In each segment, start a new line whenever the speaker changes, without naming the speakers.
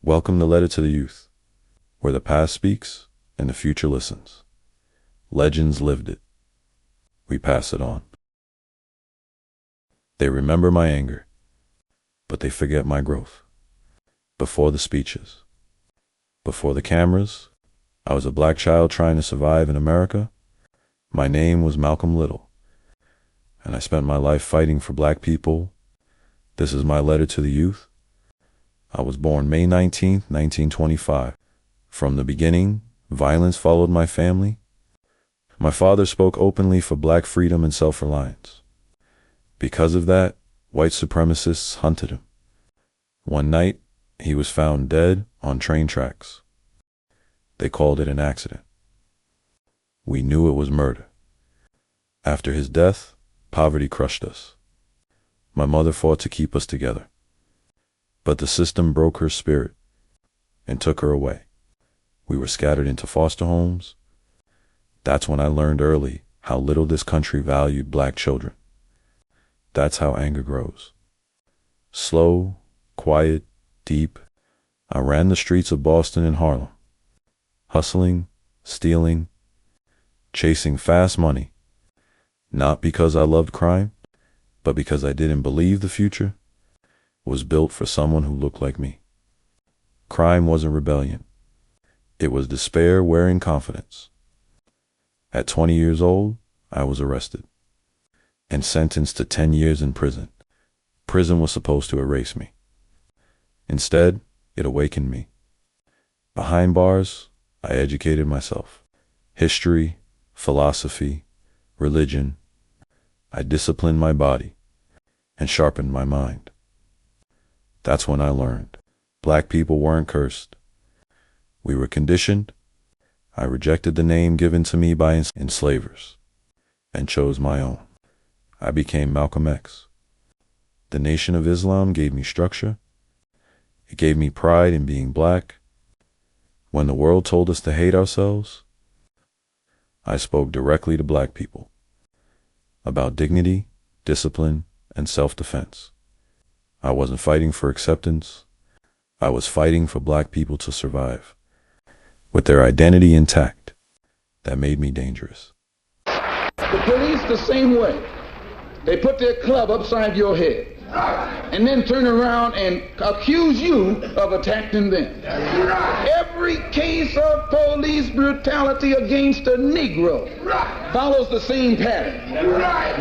Welcome to Letter to the Youth, where the past speaks and the future listens. Legends lived it. We pass it on. They remember my anger, but they forget my growth. Before the speeches, before the cameras, I was a black child trying to survive in America. My name was Malcolm Little, and I spent my life fighting for black people. This is my letter to the youth. I was born May 19th, 1925. From the beginning, violence followed my family. My father spoke openly for black freedom and self-reliance. Because of that, white supremacists hunted him. One night, he was found dead on train tracks. They called it an accident. We knew it was murder. After his death, poverty crushed us. My mother fought to keep us together. But the system broke her spirit and took her away. We were scattered into foster homes. That's when I learned early how little this country valued black children. That's how anger grows. Slow, quiet, deep. I ran the streets of Boston and Harlem, hustling, stealing, chasing fast money, not because I loved crime, but because I didn't believe the future was built for someone who looked like me. Crime wasn't rebellion. It was despair wearing confidence. At 20 years old, I was arrested and sentenced to 10 years in prison. Prison was supposed to erase me. Instead, it awakened me. Behind bars, I educated myself. History, philosophy, religion. I disciplined my body and sharpened my mind. That's when I learned black people weren't cursed. We were conditioned. I rejected the name given to me by enslavers and chose my own. I became Malcolm X. The Nation of Islam gave me structure. It gave me pride in being black. When the world told us to hate ourselves, I spoke directly to black people about dignity, discipline, and self-defense. I wasn't fighting for acceptance. I was fighting for black people to survive with their identity intact. That made me dangerous.
The police the same way. They put their club upside your head and then turn around and accuse you of attacking them. Every case of police brutality against a Negro follows the same pattern.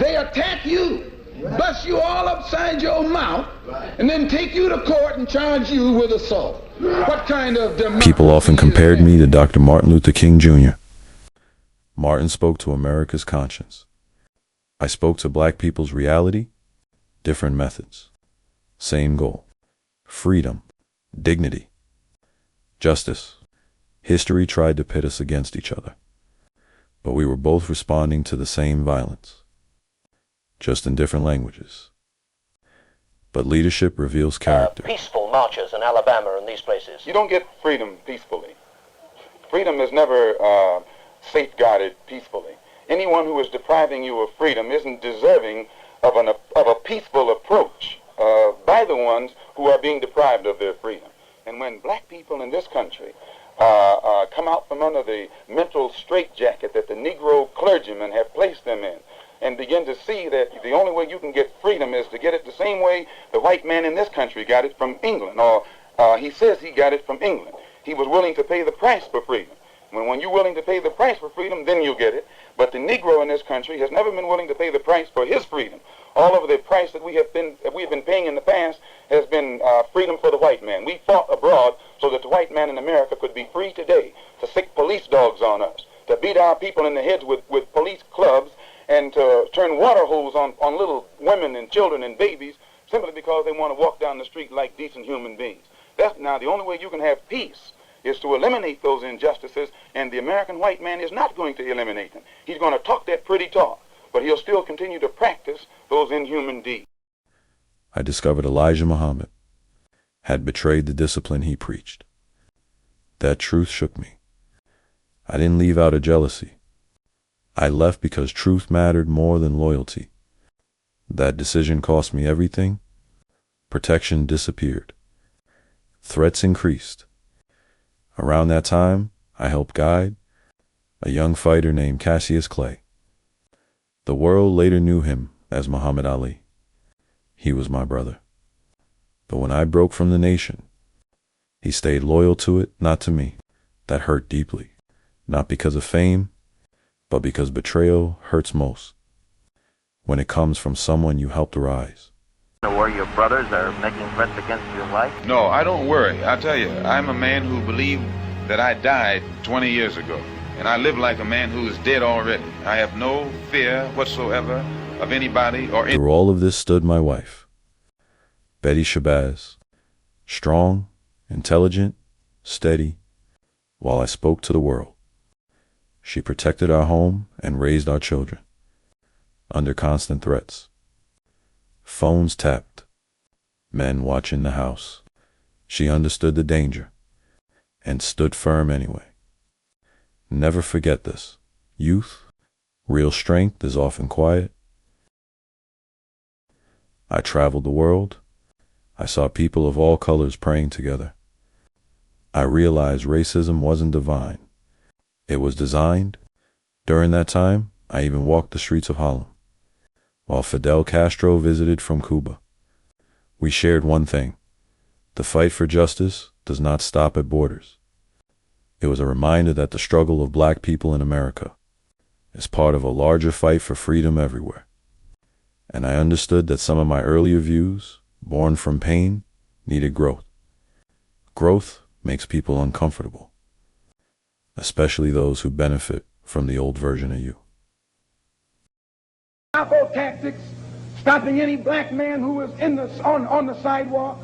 They attack you, bust you all upside your mouth, and then take you to court and charge you with assault. What kind of democracy?
People often compared me to Dr. Martin Luther King Jr. Martin spoke to America's conscience. I spoke to black people's reality, different methods, same goal: freedom, dignity, justice. History tried to pit us against each other, but we were both responding to the same violence, just in different languages. But leadership reveals character.
Peaceful marches in Alabama and these places.
You don't get freedom peacefully. Freedom is never safeguarded peacefully. Anyone who is depriving you of freedom isn't deserving of a peaceful approach by the ones who are being deprived of their freedom. And when black people in this country come out from under the mental straitjacket that the Negro clergymen have placed them in, and begin to see that the only way you can get freedom is to get it the same way the white man in this country got it from England, or he says he got it from England. He was willing to pay the price for freedom. When you're willing to pay the price for freedom, then you get it. But the Negro in this country has never been willing to pay the price for his freedom. All of the price that we have been paying in the past has been freedom for the white man. We fought abroad so that the white man in America could be free today to sick police dogs on us, to beat our people in the heads with police clubs, and to turn water hose on little women and children and babies simply because they want to walk down the street like decent human beings. That's now the only way you can have peace is to eliminate those injustices, and the American white man is not going to eliminate them. He's going to talk that pretty talk, but he'll still continue to practice those inhuman deeds.
I discovered Elijah Muhammad had betrayed the discipline he preached. That truth shook me. I didn't leave out of jealousy. I left because truth mattered more than loyalty. That decision cost me everything. Protection disappeared. threats increased. Around that time, I helped guide a young fighter named Cassius Clay. The world later knew him as Muhammad Ali. He was my brother. But when I broke from the nation, he stayed loyal to it, not to me. That hurt deeply, not because of fame, but because betrayal hurts most when it comes from someone you helped rise.
Where your brothers are making threats against your life?
No, I don't worry. I tell you, I'm a man who believed that I died 20 years ago, and I live like a man who is dead already. I have no fear whatsoever of anybody or anything.
Through all of this stood my wife, Betty Shabazz, strong, intelligent, steady, while I spoke to the world. She protected our home and raised our children under constant threats. Phones tapped, men watching the house. She understood the danger and stood firm anyway. Never forget this. Youth, real strength is often quiet. I traveled the world. I saw people of all colors praying together. I realized racism wasn't divine. It was designed. During that time, I even walked the streets of Harlem, while Fidel Castro visited from Cuba. We shared one thing: the fight for justice does not stop at borders. It was a reminder that the struggle of black people in America is part of a larger fight for freedom everywhere. And I understood that some of my earlier views, born from pain, needed growth. Growth makes people uncomfortable, especially those who benefit from the old version of you.
Narco tactics, stopping any black man who is on the sidewalk,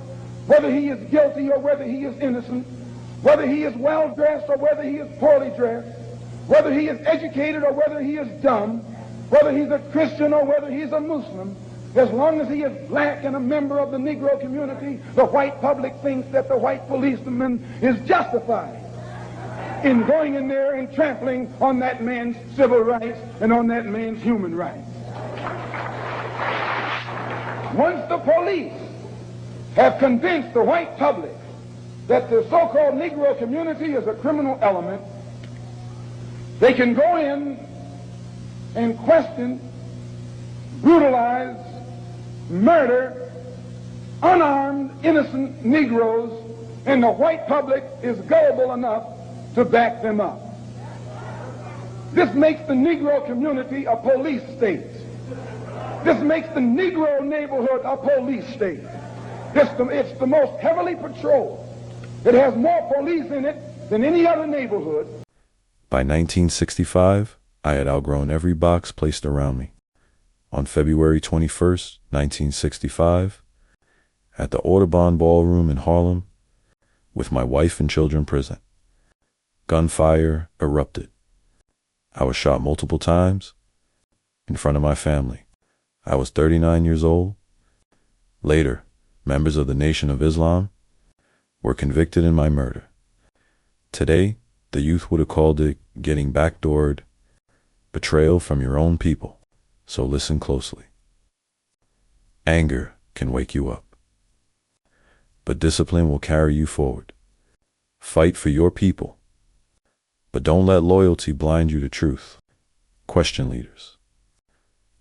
whether he is guilty or whether he is innocent, whether he is well dressed or whether he is poorly dressed, whether he is educated or whether he is dumb, whether he's a Christian or whether he's a Muslim. As long as he is black and a member of the Negro community, the white public thinks that the white policeman is justified in going in there and trampling on that man's civil rights and on that man's human rights. Once the police have convinced the white public that the so-called Negro community is a criminal element, they can go in and question, brutalize, murder unarmed, innocent Negroes, and the white public is gullible enough to back them up. This makes the Negro community a police state. This makes the Negro neighborhood a police state. It's the most heavily patrolled. It has more police in it than any other neighborhood.
By 1965, I had outgrown every box placed around me. On February 21st, 1965, at the Audubon Ballroom in Harlem, with my wife and children present, gunfire erupted. I was shot multiple times in front of my family. I was 39 years old. Later, members of the Nation of Islam were convicted in my murder. Today, the youth would have called it getting backdoored, betrayal from your own people. So listen closely. Anger can wake you up, but discipline will carry you forward. Fight for your people, but don't let loyalty blind you to truth. Question leaders.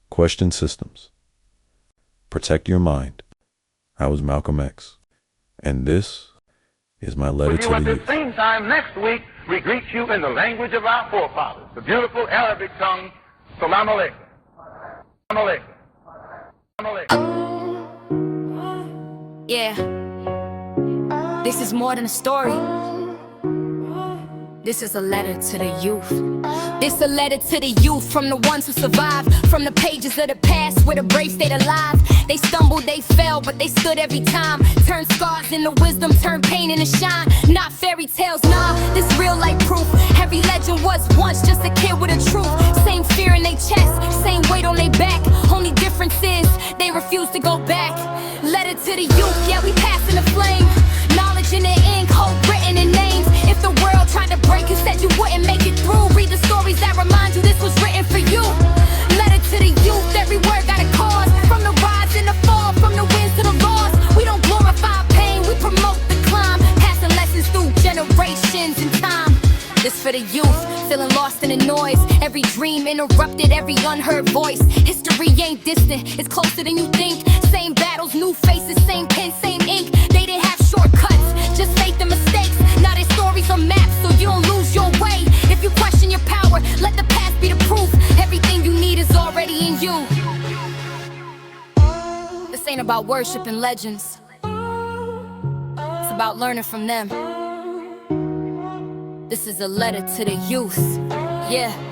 Question systems. Protect your mind. I was Malcolm X, and this is my letter to the youth.
At the same time, next week, we greet you in the language of our forefathers, the beautiful Arabic tongue, Salam Alaikum. Salam Alaikum.
Yeah. This is more than a story. This is a letter to the youth. This a letter to the youth from the ones who survived, from the pages of the past where the brave stayed alive. They stumbled, they fell, but they stood every time. Turn scars into wisdom, turn pain into shine. Not fairy tales, nah, this real life proof. Every legend was once just a kid with a truth. Same fear in their chest, same weight on their back. Only difference is they refuse to go back. Letter to the youth, yeah, we passing the flame. Knowledge in the ink, hope written in names. If the world tried to break you, said you wouldn't make it through, read the stories that remind you this was written for you. Letter to the youth, every word got a cause. From the rise and the fall, from the wins to the loss. We don't glorify pain, we promote the climb. noise. Every dream interrupted, every unheard voice. History ain't distant, it's closer than you think. Same battles, new faces, same pen, same ink. They didn't have shortcuts, just faith and mistakes. Now their stories are maps, so you don't lose your way. If you question your power, let the past be the proof. Everything you need is already in you. This ain't about worshiping legends, it's about learning from them. This is a letter to the youth. Yeah.